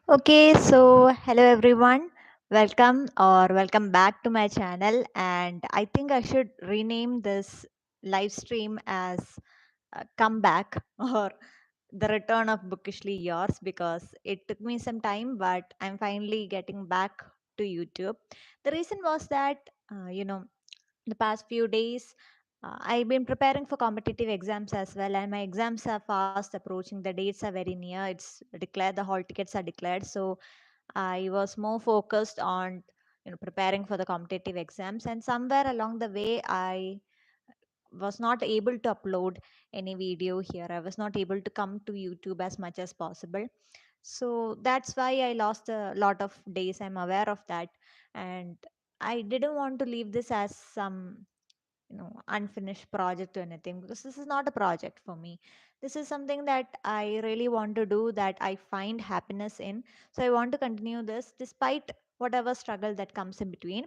Okay, so hello everyone. Welcome back to my channel. And I think I should rename this live stream as Comeback or the Return of Bookishly Yours because it took me some time, but I'm finally getting back to YouTube. The reason was that, the past few days, I've been preparing for competitive exams as well, and my exams are fast approaching. The dates are very near. It's declared, the hall tickets are declared. So I was more focused on preparing for the competitive exams, and somewhere along the way, I was not able to upload any video here. I was not able to come to YouTube as much as possible. So that's why I lost a lot of days. I'm aware of that, and I didn't want to leave this as some unfinished project or anything, because this is not a project for me. This is something that I really want to do, that I find happiness in. So I want to continue this despite whatever struggle that comes in between.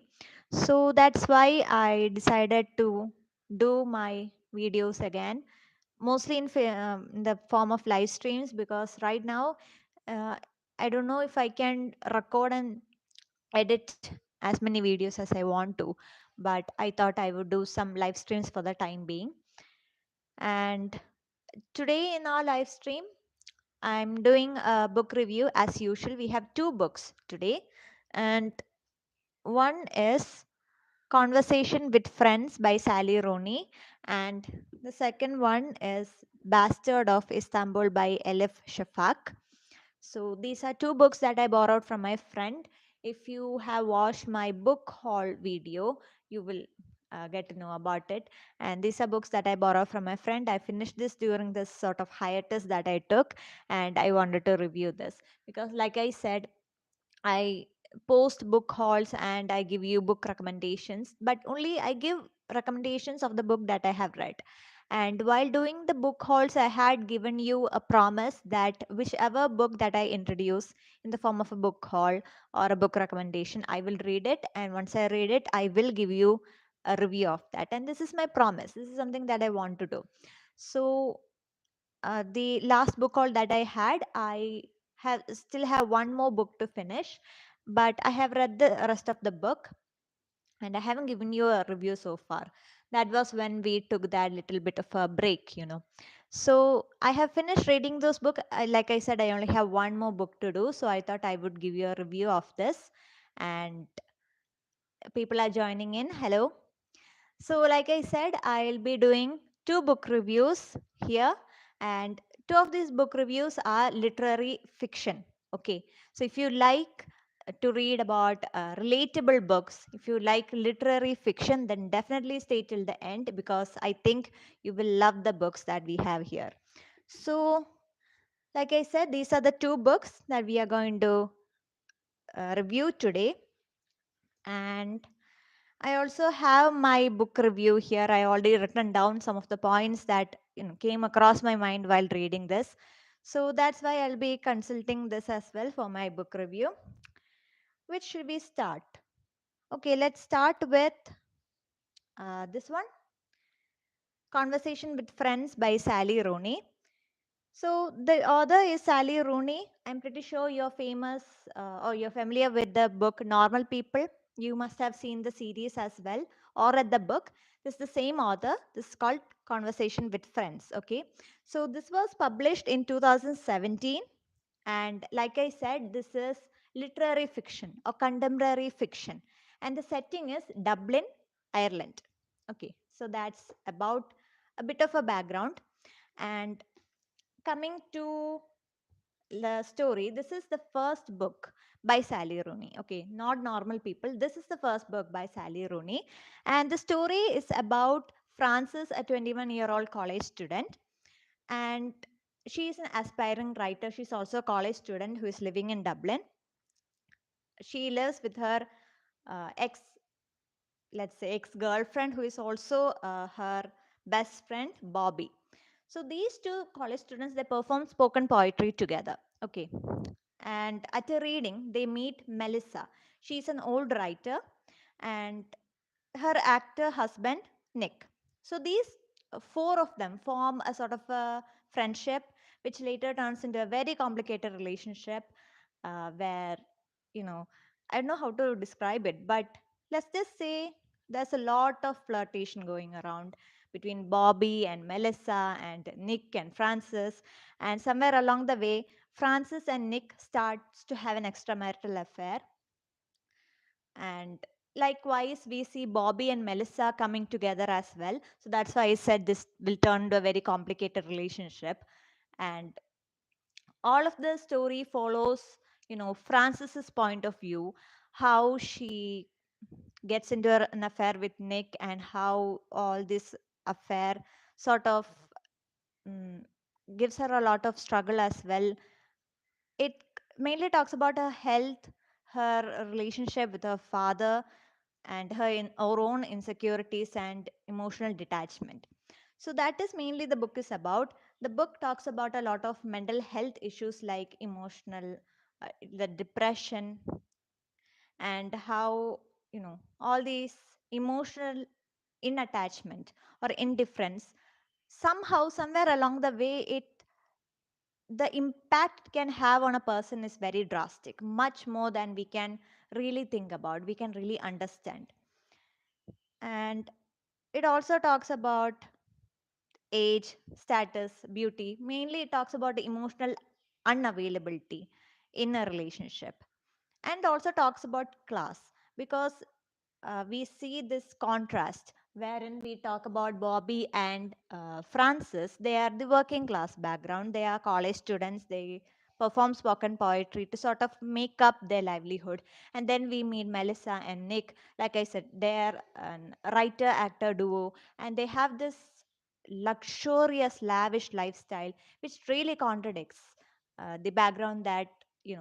So that's why I decided to do my videos again, mostly in the form of live streams, because right now uh, I don't know if I can record and edit as many videos as I want to, but I thought I would do some live streams for the time being. And today in our live stream, I'm doing a book review as usual. We have two books today, and one is Conversation with Friends by Sally Rooney, and the second one is Bastard of Istanbul by Elif Shafak. So these are two books that I borrowed from my friend. If you have watched my book haul video, you will get to know about it. And these are books that I borrowed from my friend. I finished this during this sort of hiatus that I took, and I wanted to review this because, like I said, I post book hauls and I give you book recommendations, but only I give recommendations of the book that I have read. And while doing the book hauls, I had given you a promise that whichever book that I introduce in the form of a book haul or a book recommendation, I will read it. And once I read it, I will give you a review of that. And this is my promise. This is something that I want to do. So the last book haul that I had, I have still have one more book to finish, but I have read the rest of the book and I haven't given you a review so far. That was when we took that little bit of a break. So I have finished reading those books. Like I said, I only have one more book to do, so I thought I would give you a review of this. And people are joining in. Hello. So, like I said, I'll be doing two book reviews here, and two of these book reviews are literary fiction. Okay, so if you like to read about relatable books, if you like literary fiction, then definitely stay till the end because I think you will love the books that we have here. So, like I said, these are the two books that we are going to review today, and I also have my book review here. I already written down some of the points that came across my mind while reading this. So that's why I'll be consulting this as well for my book review. Which should we start? Okay, let's start with this one, Conversation with Friends by Sally Rooney. So the author is Sally Rooney. I'm pretty sure you're famous or you're familiar with the book Normal People. You must have seen the series as well or read the book. This is the same author. This is called Conversation with Friends. Okay. So this was published in 2017. And like I said, this is literary fiction or contemporary fiction. And the setting is Dublin, Ireland. Okay. So that's about a bit of a background. And coming to the story, this is the first book by Sally Rooney. Okay, not Normal People. This is the first book by Sally Rooney. And the story is about Frances, a 21-year-old college student. And she is an aspiring writer. She's also a college student who is living in Dublin. She lives with her ex, let's say, ex girlfriend, who is also her best friend, Bobby. So these two college students, they perform spoken poetry together. Okay. And at a reading, they meet Melissa. She's an old writer, and her actor husband, Nick. So these four of them form a sort of a friendship, which later turns into a very complicated relationship. where, you know, I don't know how to describe it, but let's just say there's a lot of flirtation going around between Bobby and Melissa and Nick and Francis. And somewhere along the way, Francis and Nick starts to have an extramarital affair. And likewise, we see Bobby and Melissa coming together as well. So that's why I said this will turn into a very complicated relationship. And all of the story follows, Francis's point of view, how she gets into an affair with Nick, and how all this affair sort of mm, gives her a lot of struggle as well. It mainly talks about her health, her relationship with her father, and her own insecurities and emotional detachment. So that is mainly the book is about. The book talks about a lot of mental health issues like emotional, the depression, and how, all these emotional inattachment or indifference, somehow somewhere along the way, it the impact it can have on a person is very drastic, much more than we can really think about, we can really understand. And it also talks about age, status, beauty. Mainly, it talks about the emotional unavailability in a relationship, and also talks about class, because we see this contrast wherein we talk about Bobby and Francis. They are the working class background, they are college students, they perform spoken poetry to sort of make up their livelihood. And then we meet Melissa and Nick. Like I said, they're a writer actor duo, and they have this luxurious, lavish lifestyle, which really contradicts the background that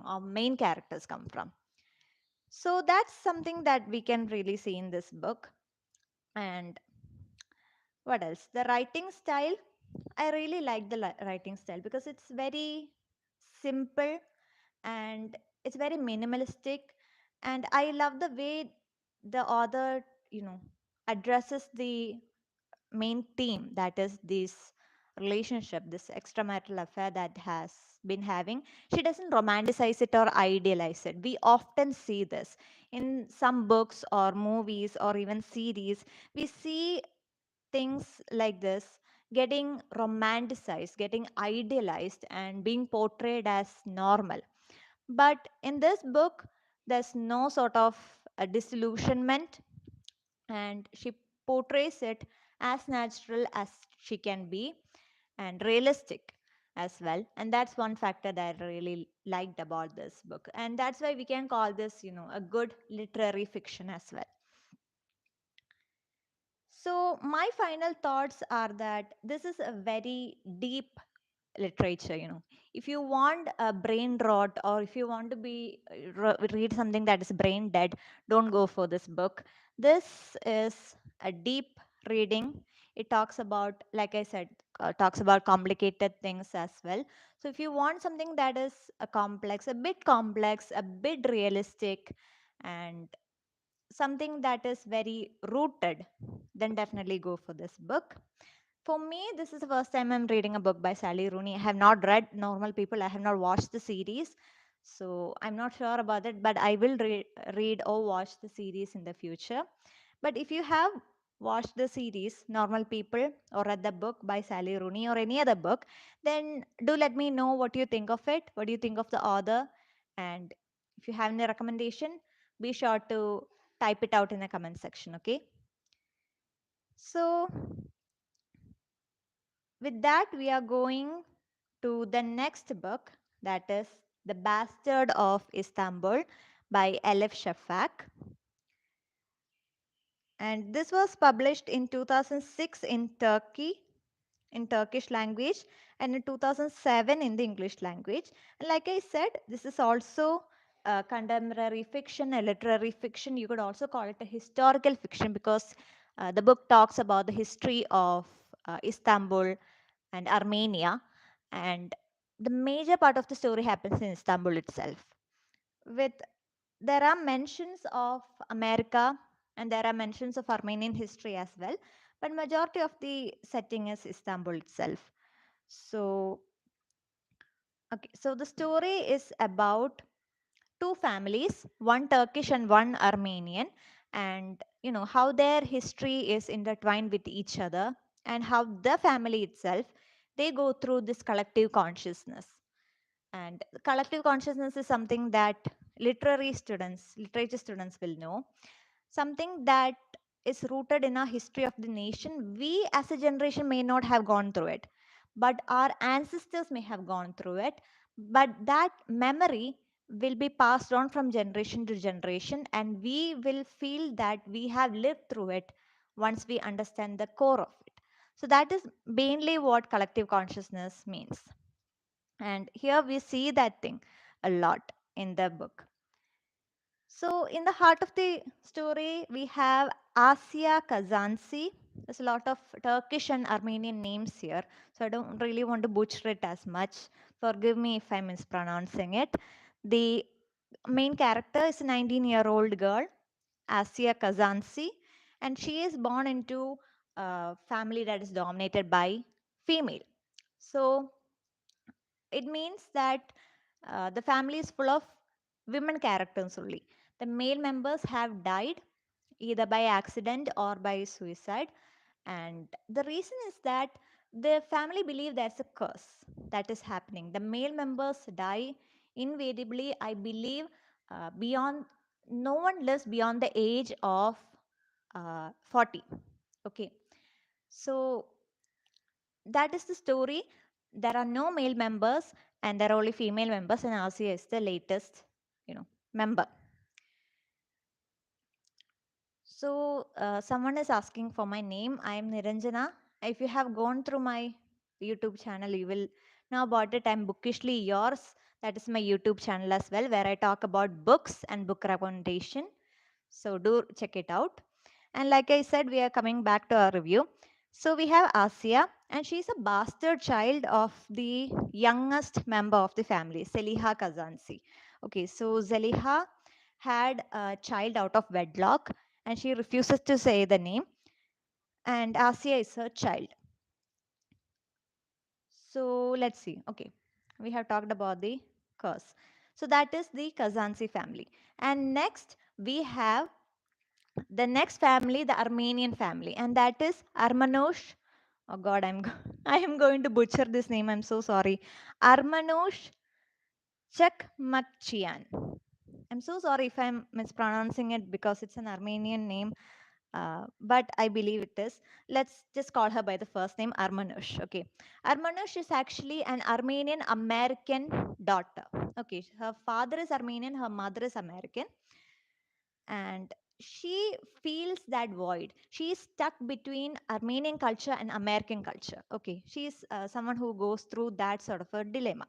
our main characters come from. So that's something that we can really see in this book. And what else? The writing style. I really like the writing style because it's very simple, and it's very minimalistic. And I love the way the author, you know, addresses the main theme, that is this relationship, this extramarital affair that has been having. She doesn't romanticize it or idealize it. We often see this in some books or movies or even series. We see things like this getting romanticized, getting idealized, and being portrayed as normal. But in this book, there's no sort of a disillusionment, and she portrays it as natural as she can be, and realistic as well. And that's one factor that I really liked about this book, and that's why we can call this, a good literary fiction as well. So my final thoughts are that this is a very deep literature. If you want a brain rot, or if you want to be read something that is brain dead, don't go for this book. This is a deep reading. It talks about, like I said, talks about complicated things as well. So if you want something that is a bit complex, a bit realistic, and something that is very rooted, then definitely go for this book. For me, this is the first time I'm reading a book by Sally Rooney. I have not read Normal People. I have not watched the series. So I'm not sure about it, but I will read or watch the series in the future. But if you have watched the series Normal People or read the book by Sally Rooney or any other book, then do let me know what you think of it. What do you think of the author? And if you have any recommendation, be sure to type it out in the comment section, okay? So with that, we are going to the next book, that is The Bastard of Istanbul by Elif Shafak. And this was published in 2006 in Turkey, in Turkish language, and in 2007 in the English language. And like I said, this is also a contemporary fiction, a literary fiction. You could also call it a historical fiction, because the book talks about the history of Istanbul and Armenia. And the major part of the story happens in Istanbul itself. With There are mentions of America, and there are mentions of Armenian history as well, but majority of the setting is Istanbul itself. So, okay, so the story is about two families, one Turkish and one Armenian, and how their history is intertwined with each other, and how the family itself, they go through this collective consciousness. And collective consciousness is something that literature students will know, something that is rooted in our history of the nation. We as a generation may not have gone through it, but our ancestors may have gone through it. But that memory will be passed on from generation to generation, and we will feel that we have lived through it once we understand the core of it. So that is mainly what collective consciousness means. And here we see that thing a lot in the book. So, in the heart of the story, we have Asia Kazansi. There's a lot of Turkish and Armenian names here, so I don't really want to butcher it as much. Forgive me if I'm mispronouncing it. The main character is a 19-year-old girl, Asia Kazansi, and she is born into a family that is dominated by female. So, it means that the family is full of women characters only. The male members have died either by accident or by suicide. And the reason is that the family believe there's a curse that is happening. The male members die invariably, I believe, beyond, no one lives beyond the age of 40. Okay. So that is the story. There are no male members and there are only female members, and Asia is the latest, member. So someone is asking for my name. I am Niranjana. If you have gone through my YouTube channel, you will know about it. I'm Bookishly Yours. That is my YouTube channel as well, where I talk about books and book recommendation. So do check it out. And like I said, we are coming back to our review. So we have Asia, and she's a bastard child of the youngest member of the family, Zeliha Kazansi. Okay, so Zeliha had a child out of wedlock, and she refuses to say the name, and Asia is her child. So let's see. Okay, we have talked about the curse. So that is the Kazansi family. And next we have the next family, the Armenian family, and that is Armanosh. Oh God, I am going to butcher this name. I'm so sorry. Armanosh Chakmakchian. I'm so sorry if I'm mispronouncing it because it's an Armenian name, but I believe it is. Let's just call her by the first name, Armanush. Okay, Armanush is actually an Armenian American daughter. Okay, her father is Armenian, her mother is American, and she feels that void. She is stuck between Armenian culture and American culture. Okay, she's someone who goes through that sort of a dilemma,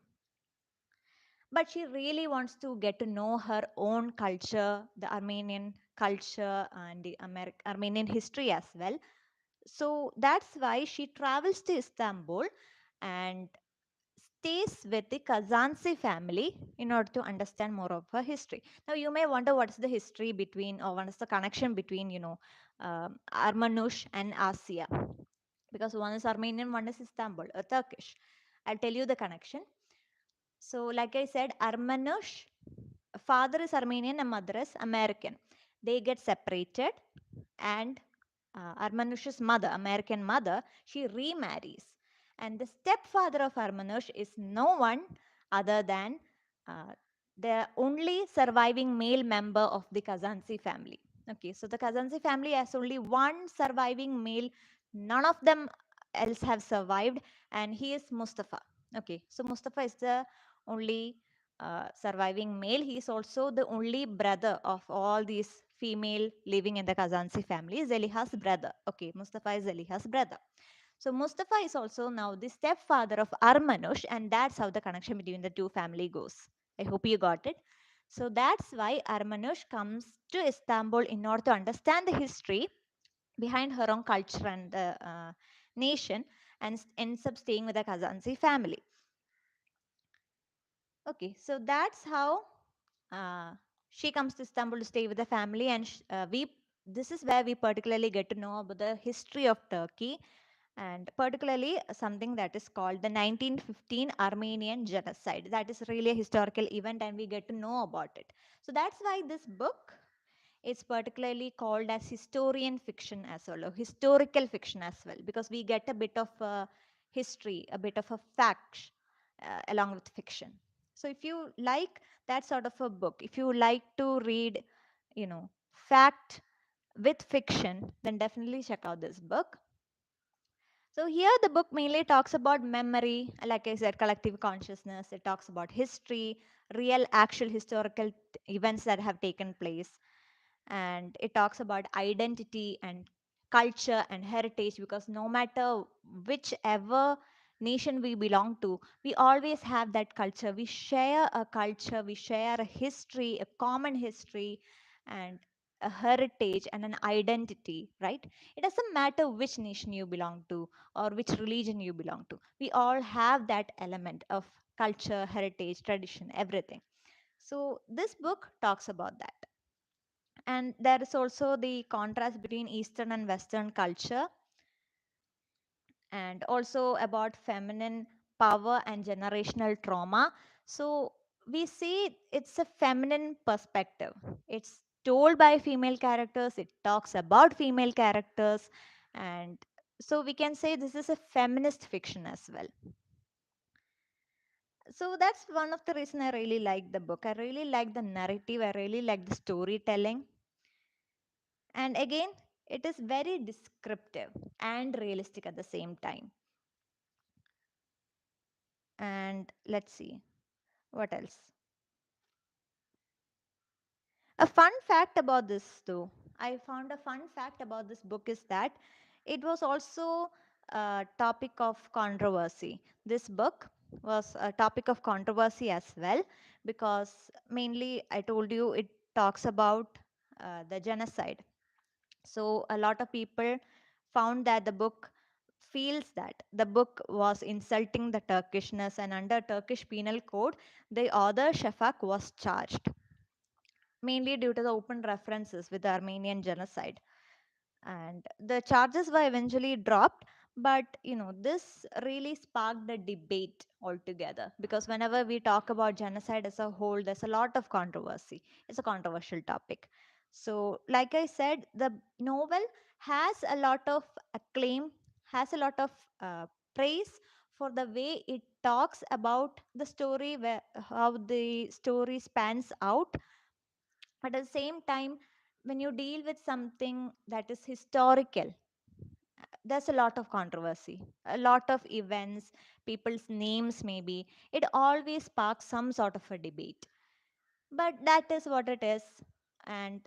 but she really wants to get to know her own culture, the Armenian culture, and the Armenian history as well. So that's why she travels to Istanbul and stays with the Kazansi family in order to understand more of her history. Now, you may wonder what is the history between, or what is the connection between, Armanush and Asia, because one is Armenian, one is Istanbul, Turkish. I'll tell you the connection. So, like I said, Armanush, father is Armenian and mother is American. They get separated, and Armanush's mother, American mother, she remarries. And the stepfather of Armanush is no one other than uh, the only surviving male member of the Kazansi family. Okay, so the Kazansi family has only one surviving male. None of them else have survived, and he is Mustafa. Okay, so Mustafa is the only surviving male. He is also the only brother of all these female living in the Kazansi family. Zeliha's brother. Okay, Mustafa is Zeliha's brother. So Mustafa is also now the stepfather of Armanush, and that's how the connection between the two family goes. I hope you got it. So that's why Armanush comes to Istanbul in order to understand the history behind her own culture and the nation, and ends up staying with the Kazansi family. Okay, so that's how uh, she comes to Istanbul to stay with the family, and we this is where we particularly get to know about the history of Turkey and particularly something that is called the 1915 Armenian genocide. That is really a historical event, and we get to know about it. So that's why this book is particularly called as historian fiction as well, or historical fiction as well, because we get a bit of history, a bit of a fact along with fiction. So if you like that sort of a book, if you like to read, fact with fiction, then definitely check out this book. So here the book mainly talks about memory, like I said, collective consciousness. It talks about history, real actual historical events that have taken place. And it talks about identity and culture and heritage, because no matter whichever nation we belong to, we always have that culture. We share a culture, we share a history, a common history, and a heritage and an identity, right? It doesn't matter which nation you belong to or which religion you belong to. We all have that element of culture, heritage, tradition, everything. So this book talks about that. And there is also the contrast between Eastern and Western culture, and also about feminine power and generational trauma. So we see it's a feminine perspective. It's told by female characters, it talks about female characters, and so we can say this is a feminist fiction as well. So that's one of the reason I really like the book. I really like the narrative, I really like the storytelling. And again, it is very descriptive and realistic at the same time. And let's see, what else? A fun fact about this, though, I found a fun fact about this book is that it was also a topic of controversy. This book was a topic of controversy as well, because mainly I told you it talks about the genocide. So a lot of people found that the book feels that the book was insulting the Turkishness, and under Turkish penal code, the author Shafak was charged, mainly due to the open references with the Armenian genocide. And the charges were eventually dropped, but this really sparked the debate altogether, because whenever we talk about genocide as a whole, there's a lot of controversy. It's a controversial topic. So like I said, the novel has a lot of acclaim, has a lot of praise for the way it talks about the story, where how the story spans out. But at the same time, when you deal with something that is historical, there's a lot of controversy, a lot of events, people's names, maybe. It always sparks some sort of a debate. But that is what it is. And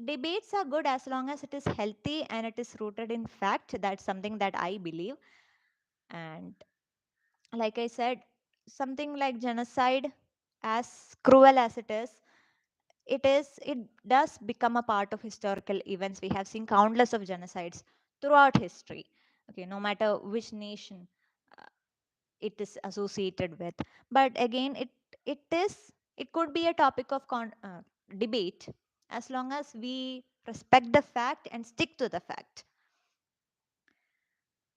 debates are good as long as it is healthy and it is rooted in fact. That's something that I believe. And like I said, something like genocide, as cruel as it does become a part of historical events. We have seen countless of genocides throughout history, okay, no matter which nation uh, it is associated with. But again, it could be a topic of debate, as long as we respect the fact and stick to the fact.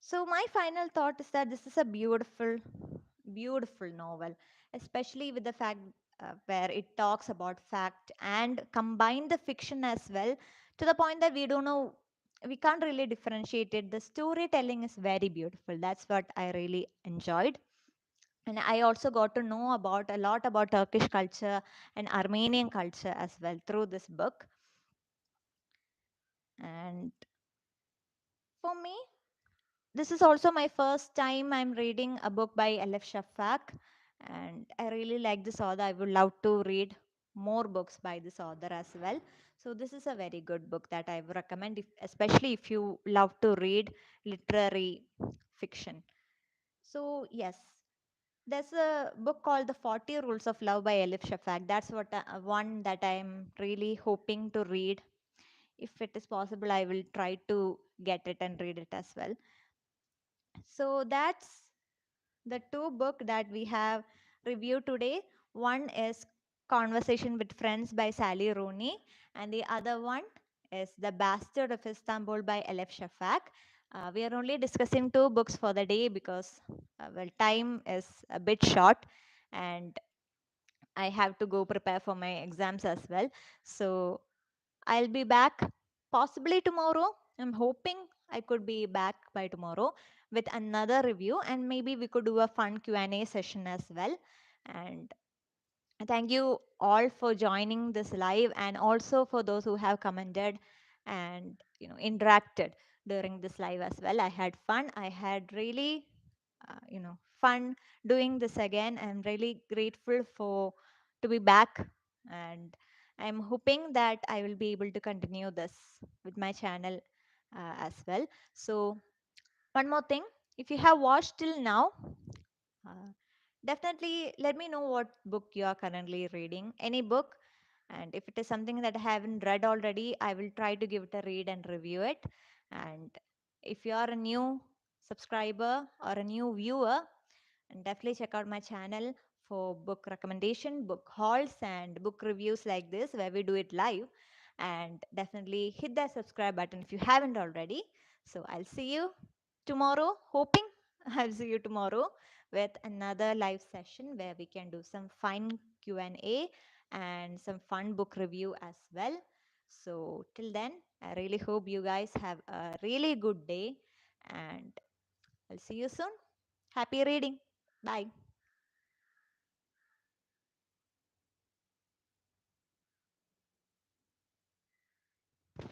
So my final thought is that this is a beautiful, beautiful novel, especially with the fact where it talks about fact and combine the fiction as well, to the point that we don't know, we can't really differentiate it. The storytelling is very beautiful. That's what I really enjoyed. And I also got to know about a lot about Turkish culture and Armenian culture as well through this book. And for me, this is also my first time I'm reading a book by Elif Shafak, and I really like this author. I would love to read more books by this author as well. So this is a very good book that I would recommend, especially if you love to read literary fiction. So yes, there's a book called The 40 Rules of Love by Elif Shafak. That's one that I'm really hoping to read. If it is possible, I will try to get it and read it as well. So that's the two book that we have reviewed today. One is Conversation with Friends by Sally Rooney, and the other one is The Bastard of Istanbul by Elif Shafak. We are only discussing two books for the day because, well, time is a bit short and I have to go prepare for my exams as well. So I'll be back possibly tomorrow. I'm hoping I could be back by tomorrow with another review, and maybe we could do a fun Q&A session as well. And thank you all for joining this live, and also for those who have commented and interacted during this live as well. I had fun. I had really fun doing this again. I'm really grateful for to be back, and I'm hoping that I will be able to continue this with my channel as well. So one more thing, if you have watched till now, uh, definitely let me know what book you are currently reading, any book. And if it is something that I haven't read already, I will try to give it a read and review it. And if you are a new subscriber or a new viewer, and definitely check out my channel for book recommendation, book hauls, and book reviews like this where we do it live. And definitely hit that subscribe button if you haven't already. So I'll see you tomorrow, hoping I'll see you tomorrow with another live session where we can do some fun Q&A and some fun book review as well. So till then, I really hope you guys have a really good day, and I'll see you soon. Happy reading. Bye.